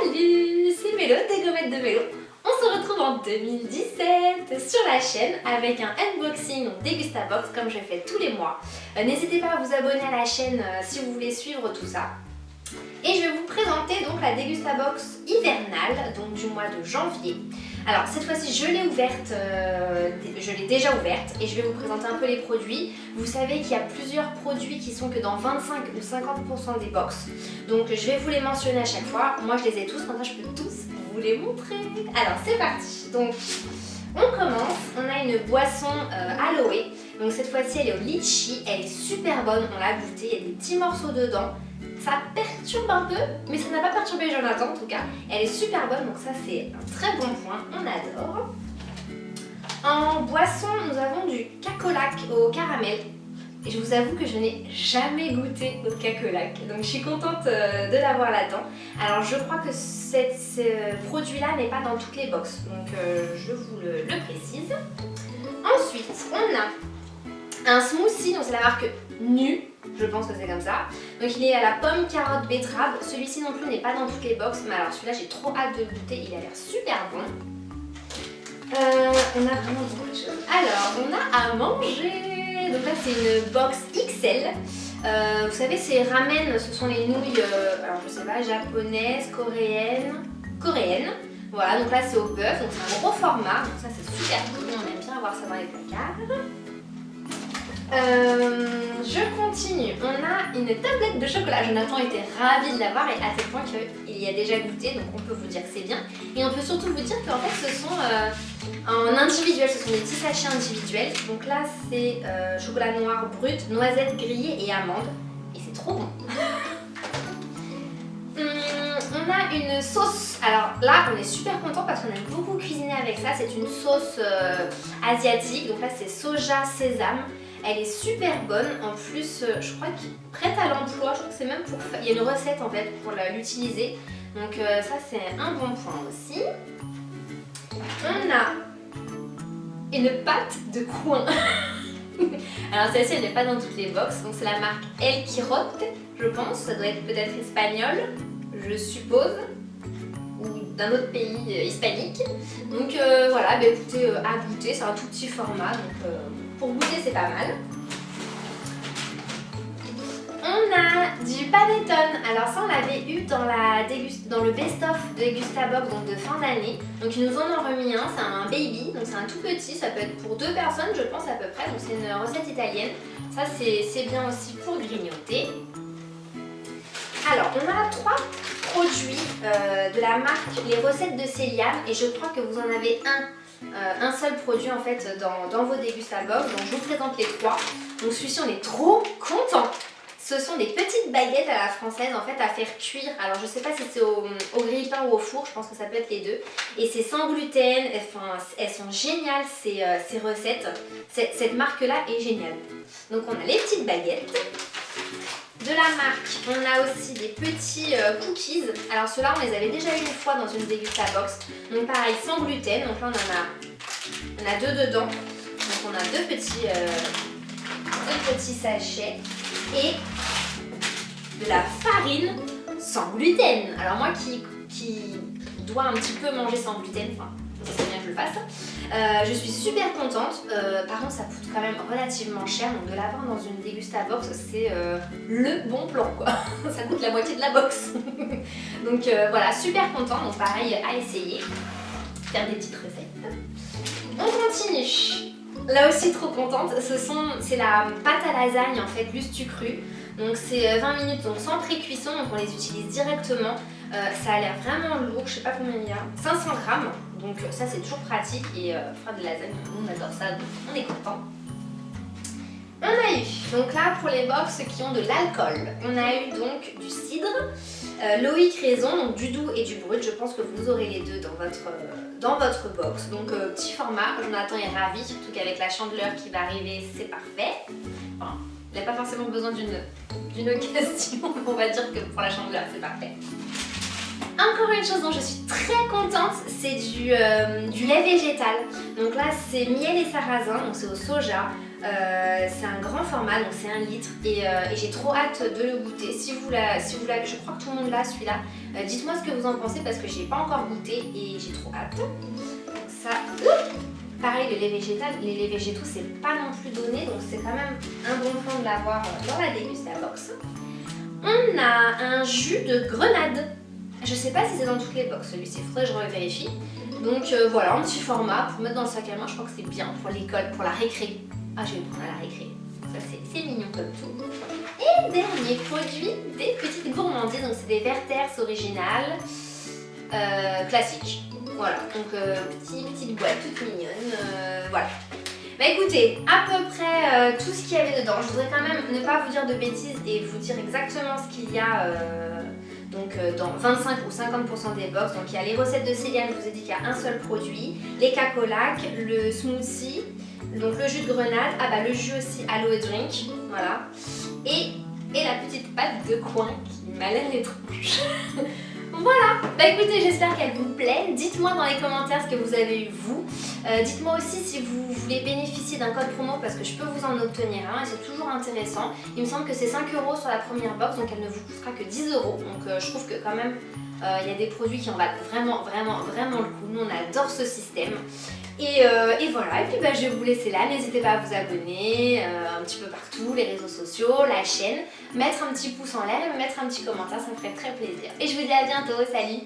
Salut, c'est Mélo des Gommettes de Mélo. On se retrouve en 2017 sur la chaîne avec un unboxing, donc Dégustabox comme je fais tous les mois. N'hésitez pas à vous abonner à la chaîne si vous voulez suivre tout ça. Et je vais vous présenter donc la Dégustabox hivernale, donc du mois de janvier. Alors cette fois-ci je l'ai ouverte, je l'ai déjà ouverte et je vais vous présenter un peu les produits. Vous savez qu'il y a plusieurs produits qui sont que dans 25 ou 50% des box. Donc je vais vous les mentionner à chaque fois. Moi je les ai tous, maintenant je peux tous vous les montrer. Alors c'est parti. Donc on commence, on a une boisson aloe. Donc cette fois-ci elle est au litchi, elle est super bonne, on l'a goûtée, il y a des petits morceaux dedans. Ça perturbe un peu, mais ça n'a pas perturbé Jonathan en tout cas. Elle est super bonne, donc ça c'est un très bon point, on adore. En boisson, nous avons du cacolac au caramel. Et je vous avoue que je n'ai jamais goûté au cacolac, donc je suis contente de l'avoir là-dedans. Alors je crois que ce produit-là n'est pas dans toutes les box, donc je vous le précise. Ensuite, on a un smoothie, donc c'est la marque Nu. Je pense que c'est comme ça. Donc il est à la pomme, carotte, betterave. Celui-ci non plus n'est pas dans toutes les box. Mais alors celui-là j'ai trop hâte de le goûter. Il a l'air super bon. On a vraiment beaucoup de choses. Alors on a à manger. Donc là c'est une box XL. Vous savez ces ramen, ce sont les nouilles, alors je sais pas, japonaises, coréennes. Voilà, donc là c'est au bœuf. Donc c'est un gros format. Donc ça c'est super cool. On aime bien avoir ça dans les placards. Je continue, on a une tablette de chocolat. Jonathan était ravi de l'avoir et à tel point qu'il y a déjà goûté, donc on peut vous dire que c'est bien. Et on peut surtout vous dire qu'en fait ce sont en individuel, ce sont des petaux sachets individuels. Donc là c'est chocolat noir brut, noisettes grillées et amandes. Et c'est trop bon. On a une sauce. Alors là on est super content parce qu'on aime beaucoup cuisiner avec ça. C'est une sauce asiatique, donc là c'est soja sésame. Elle est super bonne, en plus je crois qu'elle est prête à l'emploi, je crois que c'est même pour... Il y a une recette en fait pour l'utiliser, donc ça c'est un bon point aussi. On a une pâte de coin. Alors celle-ci elle n'est pas dans toutes les box, donc c'est la marque El Quirote, je pense, ça doit être peut-être espagnol, je suppose, ou d'un autre pays hispanique. Donc voilà, bah, écoutez, à goûter, c'est un tout petit format, donc... pour goûter, c'est pas mal. On a du panettone. Alors ça, on l'avait eu dans le best-of de Dégustabox, donc de fin d'année. Donc ils nous en ont remis un, c'est un baby, donc c'est un tout petit, ça peut être pour 2 personnes, je pense à peu près. Donc c'est une recette italienne. Ça, c'est bien aussi pour grignoter. Alors, on a 3 produits de la marque Les Recettes de Céliane. Et je crois que vous en avez un seul produit en fait dans vos Dégustabox, donc je vous présente les 3. Donc celui-ci on est trop content. Ce sont des petites baguettes à la française en fait à faire cuire. Alors je sais pas si c'est au grille-pain ou au four, je pense que ça peut être les deux. Et c'est sans gluten, enfin, elles sont géniales ces recettes. Cette marque là est géniale. Donc on a les petites baguettes. De la marque, on a aussi des petits cookies. Alors ceux-là, on les avait déjà eu une fois dans une Dégustabox. Donc pareil, sans gluten. Donc là, on a 2 dedans. Donc on a deux petits sachets. Et de la farine sans gluten. Alors moi qui dois un petit peu manger sans gluten, enfin, ça serait bien que je le fasse. Je suis super contente. Par contre, ça coûte quand même relativement cher. Donc de l'avoir dans une Dégustabox, c'est le bon plan quoi. Ça coûte la moitié de la box. Donc voilà, super content. Donc pareil, à essayer. Faire des petites recettes. On continue. Là aussi trop contente. C'est la pâte à lasagne en fait, lustu cru. Donc c'est 20 minutes donc sans pré-cuisson. Donc on les utilise directement. Ça a l'air vraiment lourd. Je sais pas combien il y a. 500 grammes. Donc ça c'est toujours pratique et faire de la lasagne, nous on adore ça, donc on est content. On a eu, donc là pour les box qui ont de l'alcool, on a eu donc du cidre, Loïc Raison, donc du doux et du brut. Je pense que vous aurez les deux dans votre box. Donc petit format, Jonathan est ravi, surtout qu'avec la chandeleur qui va arriver, c'est parfait. Enfin, il n'a pas forcément besoin d'une occasion, on va dire que pour la chandeleur c'est parfait. Encore une chose dont je suis très contente, c'est du lait végétal. Donc là c'est miel et sarrasin, donc c'est au soja. C'est un grand format, donc c'est 1 litre et j'ai trop hâte de le goûter. Si vous l'avez, je crois que tout le monde l'a celui-là. Dites-moi ce que vous en pensez parce que j'ai pas encore goûté et j'ai trop hâte. Donc ça, pareil, le lait végétal, les laits végétaux c'est pas non plus donné, donc c'est quand même un bon point de l'avoir dans la Dégustabox. On a un jus de grenade. Je sais pas si c'est dans toutes les box celui-ci, faudrait que je revérifie. Donc voilà, un petit format pour mettre dans le sac à main, je crois que c'est bien pour l'école, pour la récré. Ah, je vais le prendre à la récré. Ça c'est mignon comme tout. Et dernier produit, des petites gourmandises. Donc c'est des Werther's originales, classiques. Voilà, donc petite boîte toute mignonne. Voilà. Bah écoutez, à peu près tout ce qu'il y avait dedans. Je voudrais quand même ne pas vous dire de bêtises et vous dire exactement ce qu'il y a dans 25 ou 50% des box. Donc il y a les recettes de Céliane, je vous ai dit qu'il y a un seul produit, les cacolacs, le smoothie, donc le jus de grenade, ah bah le jus aussi aloe drink, voilà, et la petite pâte de coin qui m'a l'air étrange. Voilà, bah écoutez, j'espère qu'elle vous plaît. Dites-moi dans les commentaires ce que vous avez eu vous. Dites-moi aussi si vous voulez bénéficier d'un code promo parce que je peux vous en obtenir un et c'est toujours intéressant. Il me semble que c'est 5 € sur la première box, donc elle ne vous coûtera que 10 €. Donc je trouve que quand même il y a des produits qui en valent vraiment le coup. Nous on adore ce système. Et voilà, et puis bah, je vais vous laisser là, n'hésitez pas à vous abonner un petit peu partout, les réseaux sociaux, la chaîne, mettre un petit pouce en l'air et me mettre un petit commentaire, ça me ferait très plaisir. Et je vous dis à bientôt, salut!